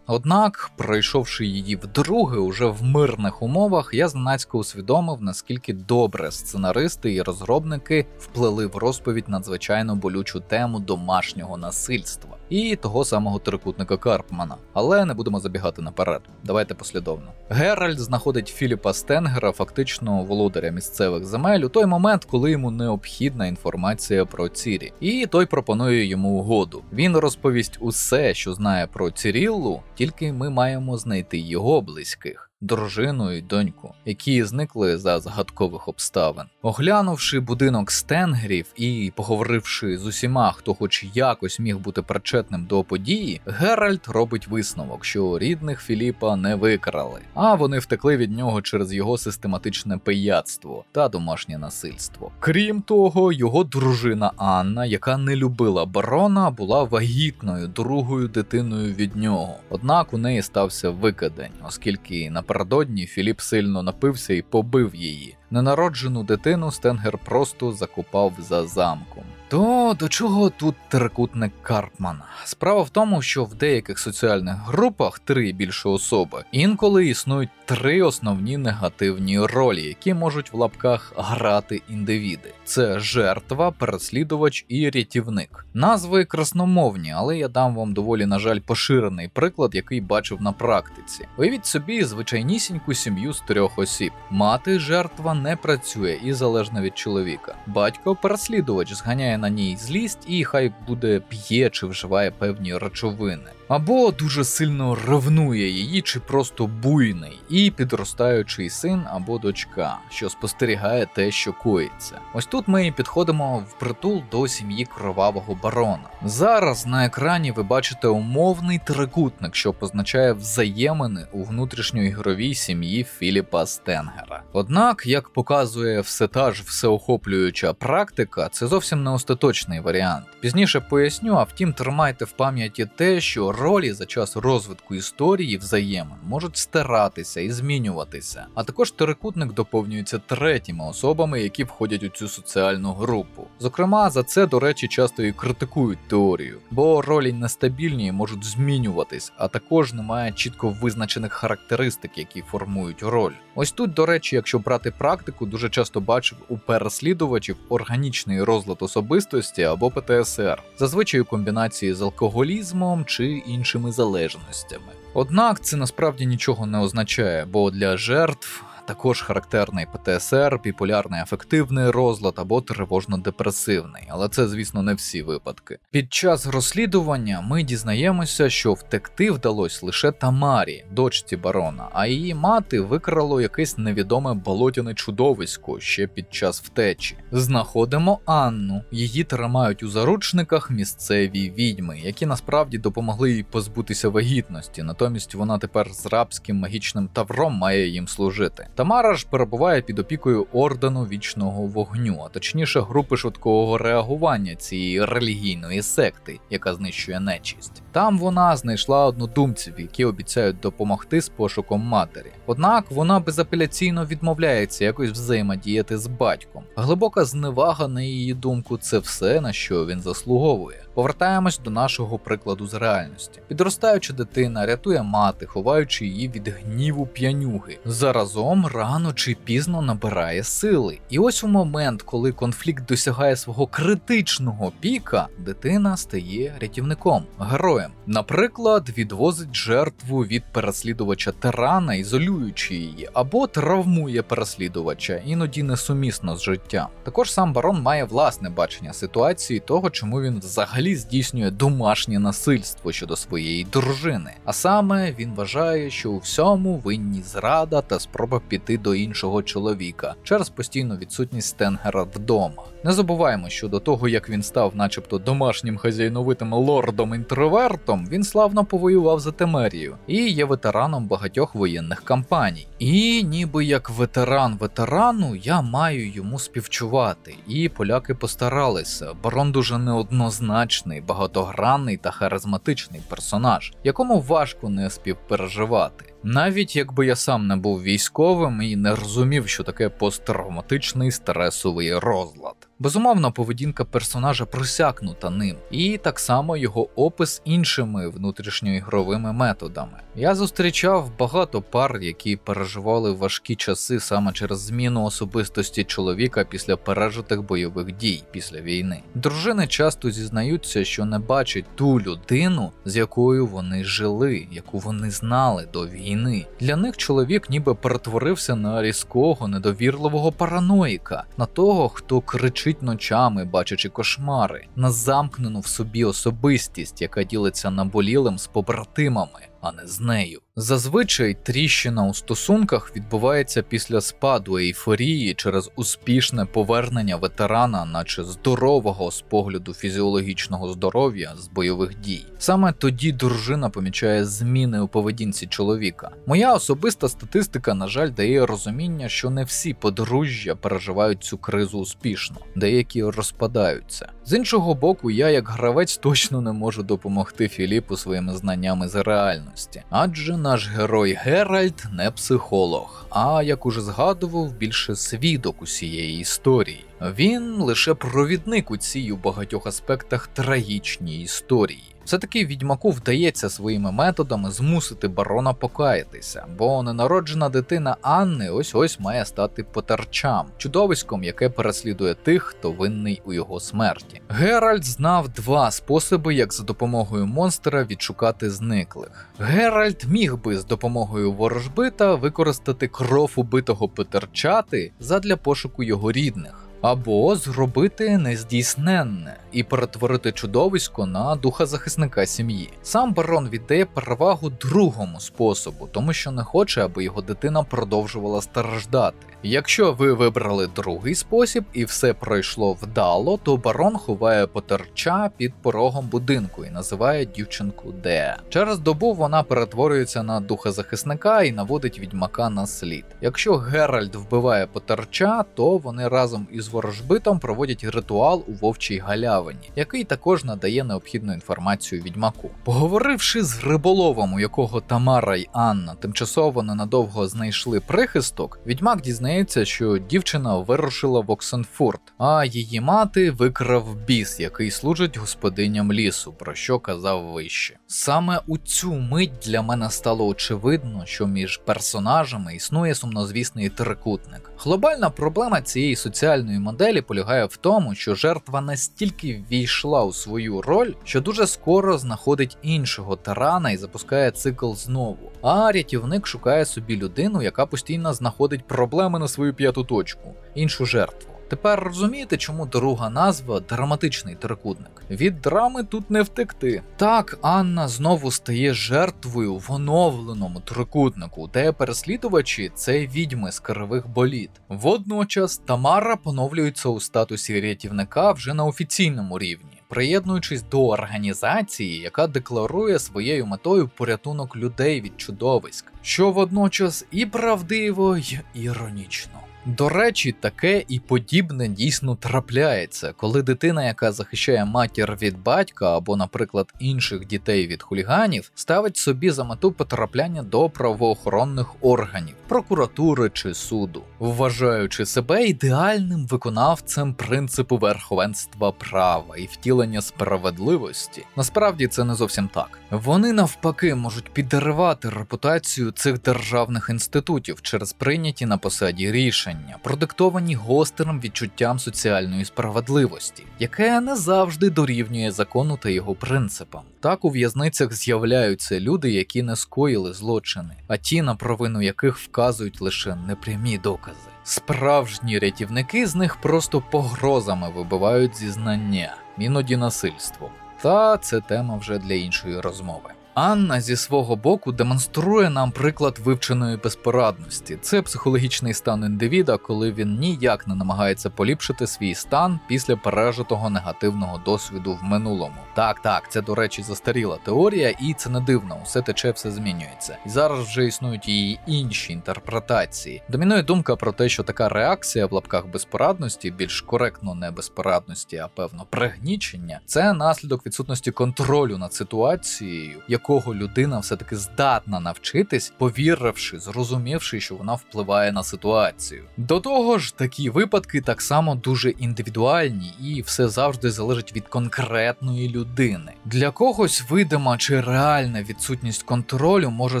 Однак, пройшовши її вдруге уже в мирних умовах, я зненацька усвідомив, наскільки добре сценаристи і розробники вплели в розповідь надзвичайно болючу тему домашнього насильства і того самого трикутника Карпмана. Але не будемо забігати наперед. Давайте послідовно. Геральт знаходить Філіпа Стенгера, фактично володаря місцевих земель, у той момент, коли йому необхідна інформація про Цірі. І той пропонує йому угоду. Він розповість усе, що знає про Ціріллу, тільки ми маємо знайти його близьких. Дружину і доньку, які зникли за загадкових обставин. Оглянувши будинок Стенгерів і поговоривши з усіма, хто хоч якось міг бути причетним до події, Геральт робить висновок, що рідних Філіпа не викрали, а вони втекли від нього через його систематичне пияцтво та домашнє насильство. Крім того, його дружина Анна, яка не любила барона, була вагітною другою дитиною від нього. Однак у неї стався викидень, оскільки напередодні Філіп сильно напився і побив її. Ненароджену дитину Стенгер просто закопав за замком. То до чого тут трикутник Карпмана? Справа в тому, що в деяких соціальних групах 3 і більше особи інколи існують 3 основні негативні ролі, які можуть в лапках грати індивіди. Це жертва, переслідувач і рятівник. Назви красномовні, але я дам вам доволі, на жаль, поширений приклад, який бачив на практиці. Уявіть собі звичайнісіньку сім'ю з 3 осіб. Мати жертва не працює і залежна від чоловіка. Батько переслідувач зганяє на ній злість і хай буде п'є чи вживає певні речовини. Або дуже сильно ревнує її, чи просто буйний і підростаючий син або дочка, що спостерігає те, що коїться. Ось тут ми і підходимо впритул до сім'ї Кривавого Барона. Зараз на екрані ви бачите умовний трикутник, що позначає взаємини у внутрішньоігровій сім'ї Філіпа Стенгера. Однак, як показує все та ж всеохоплююча практика, це зовсім не остаточний варіант. Пізніше поясню, а втім тримайте в пам'яті те, що ролі за час розвитку історії взаємин можуть стиратися і змінюватися, а також трикутник доповнюється 3-ми особами, які входять у цю соціальну групу. Зокрема, за це, до речі, часто і критикують теорію, бо ролі нестабільні можуть змінюватись, а також немає чітко визначених характеристик, які формують роль. Ось тут, до речі, якщо брати практику, дуже часто бачив у переслідувачів органічний розлад особистості або ПТСР, зазвичай у комбінації з алкоголізмом чи іншими залежностями. Однак це насправді нічого не означає, бо для жертв також характерний ПТСР, біполярний афективний розлад або тривожно-депресивний, але це, звісно, не всі випадки. Під час розслідування ми дізнаємося, що втекти вдалося лише Тамарі, дочці барона, а її мати викрало якесь невідоме болотяне чудовисько ще під час втечі. Знаходимо Анну, її тримають у заручниках місцеві відьми, які насправді допомогли їй позбутися вагітності, натомість вона тепер з рабським магічним тавром має їм служити. Тамара ж перебуває під опікою Ордену Вічного Вогню, а точніше групи швидкого реагування цієї релігійної секти, яка знищує нечисть. Там вона знайшла однодумців, які обіцяють допомогти з пошуком матері. Однак вона безапеляційно відмовляється якось взаємодіяти з батьком. Глибока зневага, на її думку, це все, на що він заслуговує. Повертаємось до нашого прикладу з реальності. Підростаюча дитина рятує мати, ховаючи її від гніву п'янюги. Заразом рано чи пізно набирає сили. І ось у момент, коли конфлікт досягає свого критичного піка, дитина стає рятівником, героєм. Наприклад, відвозить жертву від переслідувача тирана, ізолюючи її, або травмує переслідувача, іноді несумісно з життям. Також сам барон має власне бачення ситуації того, чому він взагалі здійснює домашнє насильство щодо своєї дружини. А саме він вважає, що у всьому винні зрада та спроба піти до іншого чоловіка через постійну відсутність Стенгера вдома. Не забуваємо, що до того, як він став начебто домашнім хазяйновитим лордом-інтровертом, він славно повоював за Темерію і є ветераном багатьох воєнних кампаній. І ніби як ветеран ветерану я маю йому співчувати. І поляки постаралися. Барон дуже неоднозначний, багатогранний та харизматичний персонаж, якому важко не співпереживати. Навіть якби я сам не був військовим і не розумів, що таке посттравматичний стресовий розлад. Безумовно, поведінка персонажа просякнута ним, і так само його опис іншими внутрішньоігровими методами. Я зустрічав багато пар, які переживали важкі часи саме через зміну особистості чоловіка після пережитих бойових дій після війни. Дружини часто зізнаються, що не бачать ту людину, з якою вони жили, яку вони знали до війни. Для них чоловік ніби перетворився на різкого, недовірливого параноїка, на того, хто кричить ночами, бачачи кошмари, на замкнену в собі особистість, яка ділиться наболілим з побратимами, а не з нею. Зазвичай тріщина у стосунках відбувається після спаду ейфорії через успішне повернення ветерана, наче здорового з погляду фізіологічного здоров'я з бойових дій. Саме тоді дружина помічає зміни у поведінці чоловіка. Моя особиста статистика, на жаль, дає розуміння, що не всі подружжя переживають цю кризу успішно, деякі розпадаються. З іншого боку, я як гравець точно не можу допомогти Філіпу своїми знаннями з реальності, адже наш герой Геральт не психолог, а, як уже згадував, більше свідок усієї історії. Він лише провідник у цій у багатьох аспектах трагічній історії. Все-таки відьмаку вдається своїми методами змусити барона покаятися, бо ненароджена дитина Анни ось-ось має стати потерчам, чудовиськом, яке переслідує тих, хто винний у його смерті. Геральт знав два способи, як за допомогою монстра відшукати зниклих. Геральт міг би з допомогою ворожбита використати кров убитого потерчати задля пошуку його рідних. Або зробити нездійсненне і перетворити чудовисько на духозахисника сім'ї. Сам барон віддає перевагу другому способу, тому що не хоче, аби його дитина продовжувала страждати. Якщо ви вибрали другий спосіб і все пройшло вдало, то барон ховає потерча під порогом будинку і називає дівчинку Деа. Через добу вона перетворюється на духозахисника і наводить відьмака на слід. Якщо Геральт вбиває потерча, то вони разом із ворожбитом проводять ритуал у Вовчій галявині, який також надає необхідну інформацію відьмаку. Поговоривши з риболовом, у якого Тамара й Анна тимчасово ненадовго знайшли прихисток, відьмак дізнається, що дівчина вирушила в Оксенфурт, а її мати викрав біс, який служить господиням лісу, про що казав вище. Саме у цю мить для мене стало очевидно, що між персонажами існує сумнозвісний трикутник. Глобальна проблема цієї соціальної моделі полягає в тому, що жертва настільки ввійшла у свою роль, що дуже скоро знаходить іншого тирана і запускає цикл знову. А рятівник шукає собі людину, яка постійно знаходить проблеми на свою п'яту точку, іншу жертву. Тепер розумієте, чому друга назва – драматичний трикутник? Від драми тут не втекти. Так, Анна знову стає жертвою в оновленому трикутнику, де переслідувачі – це відьми з кривих боліт. Водночас Тамара поновлюється у статусі рятівника вже на офіційному рівні, приєднуючись до організації, яка декларує своєю метою порятунок людей від чудовиськ, що водночас і правдиво, і іронічно. До речі, таке і подібне дійсно трапляється, коли дитина, яка захищає матір від батька або, наприклад, інших дітей від хуліганів, ставить собі за мету потрапляння до правоохоронних органів, прокуратури чи суду, вважаючи себе ідеальним виконавцем принципу верховенства права і втілення справедливості. Насправді це не зовсім так. Вони навпаки можуть підривати репутацію цих державних інститутів через прийняті на посаді рішення, продиктовані гострим відчуттям соціальної справедливості, яке не завжди дорівнює закону та його принципам. Так у в'язницях з'являються люди, які не скоїли злочини, а ті, на провину яких вказують лише непрямі докази. Справжні рятівники з них просто погрозами вибивають зізнання, іноді насильством. Та це тема вже для іншої розмови. Анна зі свого боку демонструє нам приклад вивченої безпорадності. Це психологічний стан індивіда, коли він ніяк не намагається поліпшити свій стан після пережитого негативного досвіду в минулому. Так, це, до речі, застаріла теорія, і це не дивно, усе тече, все змінюється. І зараз вже існують і інші інтерпретації. Домінує думка про те, що така реакція в лапках безпорадності, більш коректно не безпорадності, а певно пригнічення, це наслідок відсутності контролю над ситуацією, якого людина все-таки здатна навчитись, повіривши, зрозумівши, що вона впливає на ситуацію. До того ж, такі випадки так само дуже індивідуальні, і все завжди залежить від конкретної людини. Для когось видима чи реальна відсутність контролю може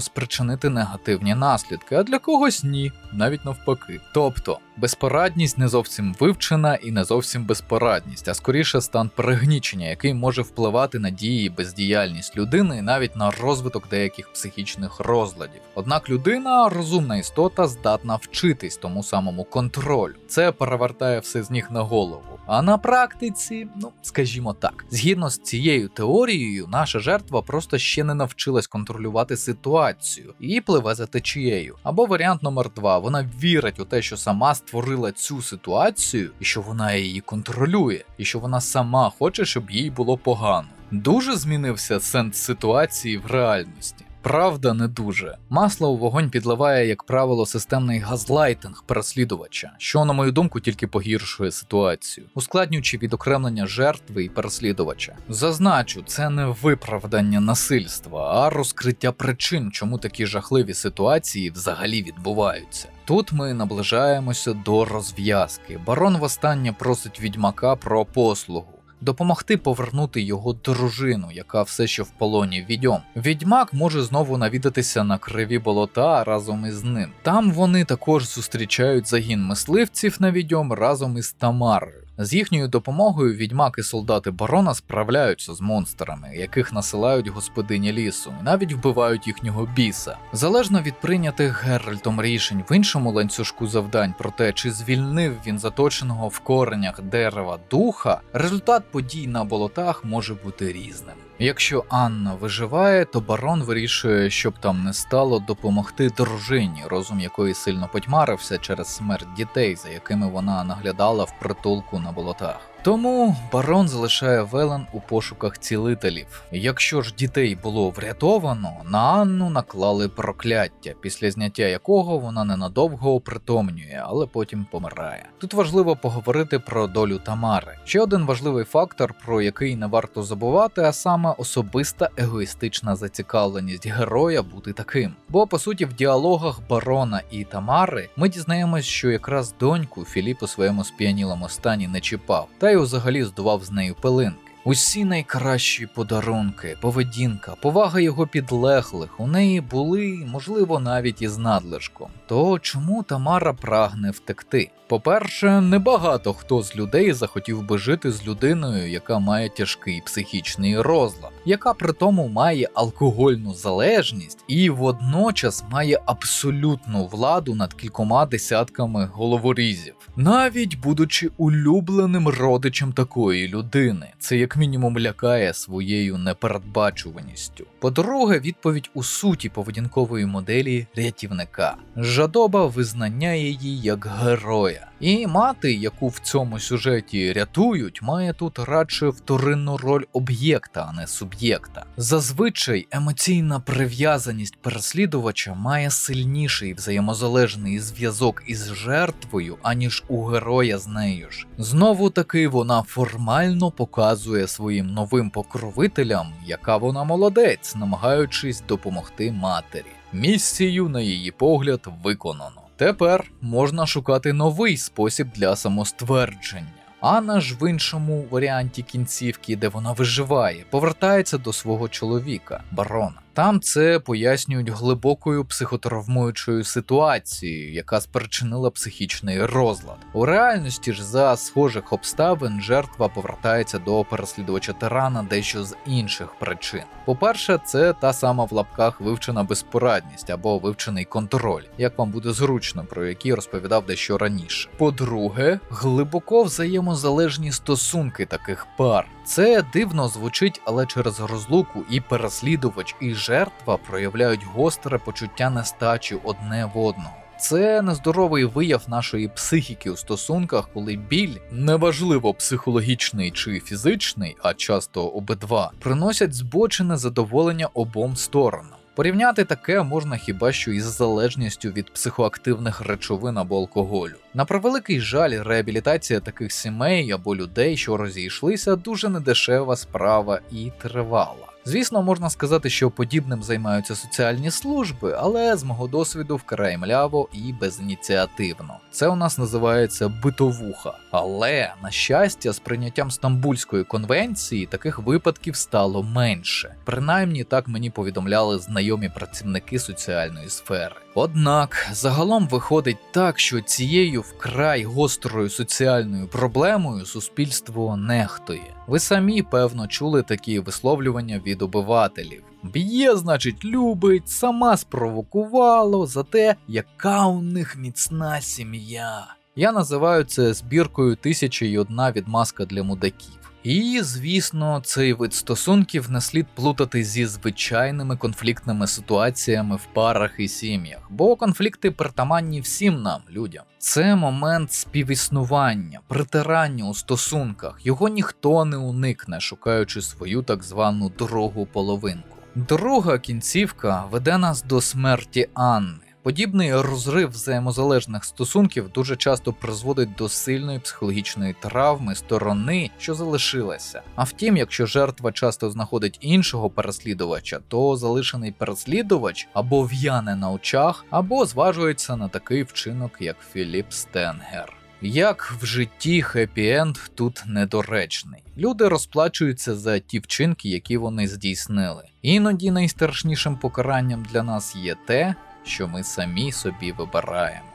спричинити негативні наслідки, а для когось ні, навіть навпаки. Тобто, безпорадність не зовсім вивчена і не зовсім безпорадність, а скоріше стан пригнічення, який може впливати на дії і бездіяльність людини і навіть на розвиток деяких психічних розладів. Однак людина, розумна істота, здатна вчитись тому самому контролю. Це перевертає все з ніг на голову. А на практиці, скажімо так, згідно з цією теорією, наша жертва просто ще не навчилась контролювати ситуацію і пливе за течією. Або варіант номер 2, вона вірить у те, що сама створила цю ситуацію, і що вона її контролює, і що вона сама хоче, щоб їй було погано. Дуже змінився сенс ситуації в реальності. Правда, не дуже. Масло у вогонь підливає, як правило, системний газлайтинг переслідувача, що, на мою думку, тільки погіршує ситуацію, ускладнюючи відокремлення жертви і переслідувача. Зазначу, це не виправдання насильства, а розкриття причин, чому такі жахливі ситуації взагалі відбуваються. Тут ми наближаємося до розв'язки. Барон востаннє просить відьмака про послугу. Допомогти повернути його дружину, яка все ще в полоні відьом. Відьмак може знову навідатися на криві болота разом із ним. Там вони також зустрічають загін мисливців на відьом разом із Тамарою. З їхньою допомогою відьмак і солдати барона справляються з монстрами, яких насилають господині лісу, і навіть вбивають їхнього біса. Залежно від прийнятих Геральтом рішень в іншому ланцюжку завдань про те, чи звільнив він заточеного в коренях дерева духа, результат подій на болотах може бути різним. Якщо Анна виживає, то барон вирішує, щоб там не стало, допомогти дружині, розум якої сильно потьмарився через смерть дітей, за якими вона наглядала в притулку на болотах. Тому барон залишає Велен у пошуках цілителів. Якщо ж дітей було врятовано, на Анну наклали прокляття, після зняття якого вона ненадовго опритомнює, але потім помирає. Тут важливо поговорити про долю Тамари. Ще один важливий фактор, про який не варто забувати, а саме особиста егоїстична зацікавленість героя бути таким. Бо, по суті, в діалогах барона і Тамари ми дізнаємось, що якраз доньку Філіп у своєму сп'янілому стані не чіпав, та й взагалі здував з нею пилинки. Усі найкращі подарунки, поведінка, повага його підлеглих у неї були, можливо, навіть із надлишком. То чому Тамара прагне втекти? По-перше, небагато хто з людей захотів би жити з людиною, яка має тяжкий психічний розлад, яка при тому має алкогольну залежність і водночас має абсолютну владу над кількома десятками головорізів. Навіть будучи улюбленим родичем такої людини, це як як мінімум лякає своєю непередбачуваністю. По-друге, відповідь у суті поведінкової моделі рятівника. Жадоба визнання її як героя. І мати, яку в цьому сюжеті рятують, має тут радше вторинну роль об'єкта, а не суб'єкта. Зазвичай емоційна прив'язаність переслідувача має сильніший взаємозалежний зв'язок із жертвою, аніж у героя з нею ж. Знову таки вона формально показує своїм новим покровителям, яка вона молодець, намагаючись допомогти матері. Місію, на її погляд, виконано. Тепер можна шукати новий спосіб для самоствердження. Анна ж в іншому варіанті кінцівки, де вона виживає, повертається до свого чоловіка, барона. Там це пояснюють глибокою психотравмуючою ситуацією, яка спричинила психічний розлад. У реальності ж за схожих обставин жертва повертається до переслідувача-тирана дещо з інших причин. По-перше, це та сама в лапках вивчена безпорадність або вивчений контроль, як вам буде зручно, про який розповідав дещо раніше. По-друге, глибоко взаємозалежні стосунки таких пар. Це дивно звучить, але через розлуку і переслідувач, і жертва проявляють гостре почуття нестачі одне в одного. Це нездоровий вияв нашої психіки у стосунках, коли біль, неважливо психологічний чи фізичний, а часто обидва, приносять збочене задоволення обом сторонам. Порівняти таке можна хіба що із залежністю від психоактивних речовин або алкоголю. На превеликий жаль, реабілітація таких сімей або людей, що розійшлися, дуже недешева справа і тривала. Звісно, можна сказати, що подібним займаються соціальні служби, але з мого досвіду вкрай мляво і безініціативно. Це у нас називається битовуха. Але, на щастя, з прийняттям Стамбульської конвенції таких випадків стало менше. Принаймні так мені повідомляли знайомі працівники соціальної сфери. Однак, загалом виходить так, що цією вкрай гострою соціальною проблемою суспільство нехтує. Ви самі, певно, чули такі висловлювання від обивателів. Б'є, значить, любить, сама спровокувало за те, яка у них міцна сім'я. Я називаю це збіркою 1001 відмазка для мудаків. І, звісно, цей вид стосунків не слід плутати зі звичайними конфліктними ситуаціями в парах і сім'ях, бо конфлікти притаманні всім нам, людям. Це момент співіснування, притирання у стосунках, його ніхто не уникне, шукаючи свою так звану другу половинку. Друга кінцівка веде нас до смерті Анни. Подібний розрив взаємозалежних стосунків дуже часто призводить до сильної психологічної травми сторони, що залишилася. А втім, якщо жертва часто знаходить іншого переслідувача, то залишений переслідувач або в'яне на очах, або зважується на такий вчинок, як Філіп Стенгер. Як в житті хеппі-енд тут недоречний. Люди розплачуються за ті вчинки, які вони здійснили. Іноді найстрашнішим покаранням для нас є те, що ми самі собі вибираємо.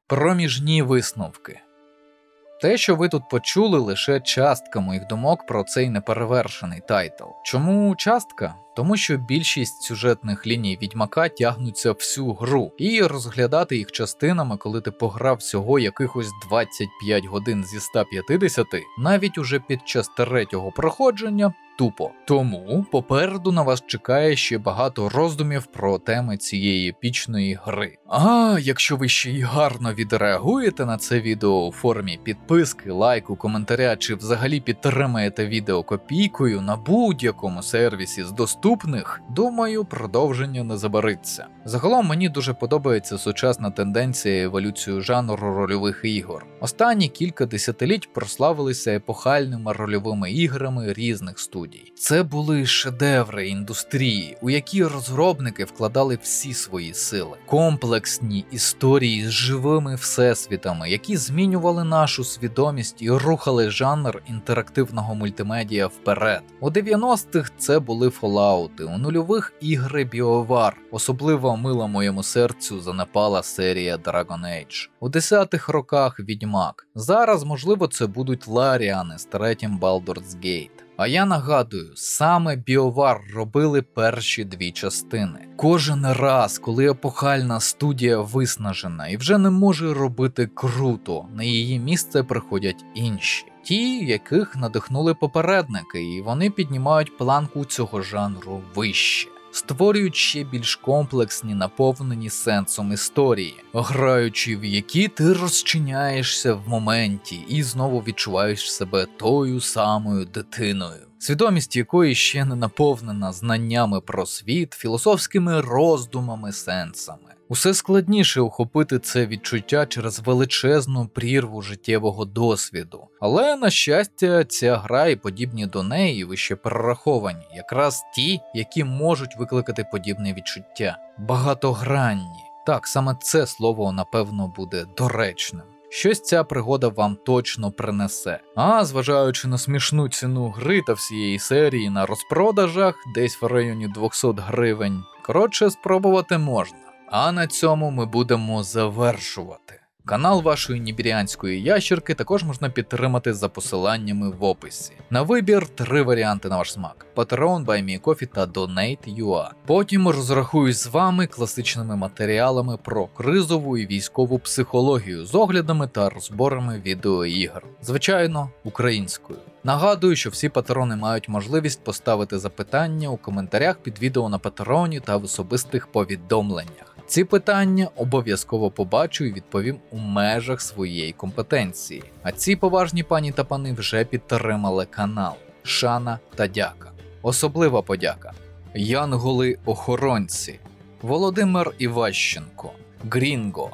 Проміжні висновки. Те, що ви тут почули, лише частка моїх думок про цей неперевершений тайтл. Чому частка? Тому що більшість сюжетних ліній Відьмака тягнуться всю гру, і розглядати їх частинами, коли ти пограв всього якихось 25 годин зі 150, навіть уже під час третього проходження, тупо. Тому попереду на вас чекає ще багато роздумів про теми цієї епічної гри. А якщо ви ще й гарно відреагуєте на це відео у формі підписки, лайку, коментаря чи взагалі підтримаєте відео копійкою на будь-якому сервісі з доступних, думаю, продовження не забариться. Загалом мені дуже подобається сучасна тенденція еволюцію жанру рольових ігор. Останні кілька десятиліть прославилися епохальними рольовими іграми різних студій. Це були шедеври індустрії, у які розробники вкладали всі свої сили. Комплексні історії з живими всесвітами, які змінювали нашу свідомість і рухали жанр інтерактивного мультимедіа вперед. У 90-х це були Fallout, у нульових ігри BioWare. Особливо мила моєму серцю занепала серія Dragon Age. У 10-х роках Відьмак. Зараз, можливо, це будуть Ларіани з третім Baldur's Gate. А я нагадую, саме BioWare робили перші 2 частини. Кожен раз, коли епохальна студія виснажена і вже не може робити круто, на її місце приходять інші. Ті, яких надихнули попередники, і вони піднімають планку цього жанру вище. Створюють ще більш комплексні, наповнені сенсом історії, граючи в які ти розчиняєшся в моменті і знову відчуваєш себе тою самою дитиною, свідомість якої ще не наповнена знаннями про світ, філософськими роздумами, сенсами. Усе складніше охопити це відчуття через величезну прірву життєвого досвіду. Але, на щастя, ця гра і подібні до неї вище перераховані, якраз ті, які можуть викликати подібне відчуття. Багатогранні. Так, саме це слово, напевно, буде доречним. Щось ця пригода вам точно принесе. А зважаючи на смішну ціну гри та всієї серії на розпродажах, десь в районі 200 гривень, коротше, спробувати можна. А на цьому ми будемо завершувати. Канал вашої нібіріанської ящерки також можна підтримати за посиланнями в описі. На вибір 3 варіанти на ваш смак: Patreon, BuyMeACoffee та Donate.ua. Потім розрахуюсь з вами класичними матеріалами про кризову і військову психологію з оглядами та розборами відеоігр. Звичайно, українською. Нагадую, що всі патрони мають можливість поставити запитання у коментарях під відео на Патреоні та в особистих повідомленнях. Ці питання обов'язково побачу і відповім у межах своєї компетенції. А ці поважні пані та пани вже підтримали канал. Шана та дяка. Особлива подяка. Янголи-охоронці, Володимир Іващенко, Грінго,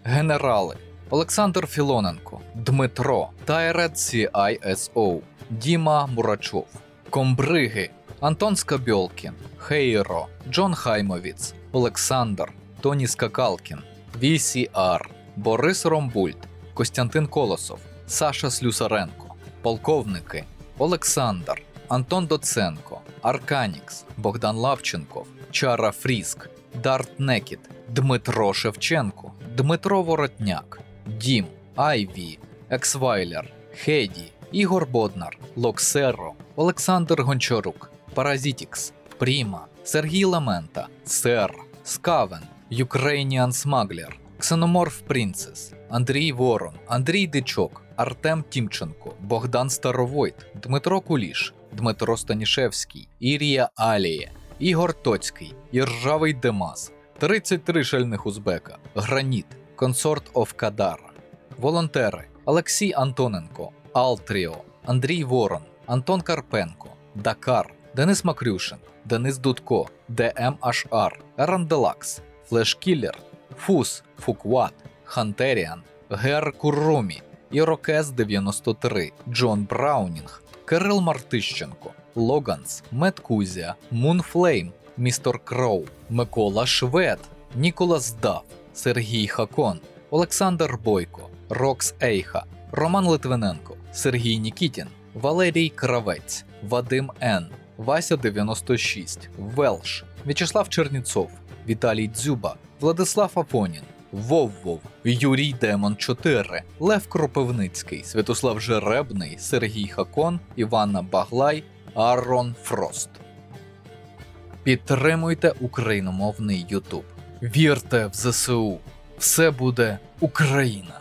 Генерали, Олександр Філоненко, Дмитро, Тайрет CISO, Діма Мурачов, Комбриги, Антон Скабьолкін, Хейро, Джон Хаймовіц, Олександр, Тоні Скакалкін, VCR, Борис Ромбульт, Костянтин Колосов, Саша Слюсаренко, полковники, Олександр, Антон Доценко, Арканікс, Богдан Лавченков, Чара Фріск, Дарт Некіт, Дмитро Шевченко, Дмитро Воротняк, Дім, Айві, Ексвайлер, Хеді, Ігор Боднар, Локсеро, Олександр Гончарук, Паразітікс, Пріма, Сергій Ламента, Сер, Скавен, Ukrainian Smuggler, Ксеноморф Принцес, Андрій Ворон, Андрій Дичок, Артем Тімченко, Богдан Старовойт, Дмитро Куліш, Дмитро Станішевський, Ірія Аліє, Ігор Тоцький, Іржавий Демас, 33 шальних узбека, Граніт, Консорт оф Кадара, волонтери, Олексій Антоненко, Алтріо, Андрій Ворон, Антон Карпенко, Дакар, Денис Макрюшин, Денис Дудко, ДМHR, Еранделакс, Флешкіллер, Фус, Фукват, Хантеріан, Гер Куррумі, Ірокез 93, Джон Браунінг, Кирил Мартищенко, Логанс, Мет Кузя, Мунфлейм, Містер Кроу, Микола Швед, Ніколас Дав, Сергій Хакон, Олександр Бойко, Рокс Ейха, Роман Литвиненко, Сергій Нікітін, Валерій Кравець, Вадим Н, Вася 96, Велш, В'ячеслав Черніцов, Віталій Дзюба, Владислав Афонін, Воввов, Юрій Демон 4, Лев Кропивницький, Святослав Жеребний, Сергій Хакон, Іванна Баглай, Арон Фрост. Підтримуйте україномовний YouTube. Вірте в ЗСУ. Все буде Україна!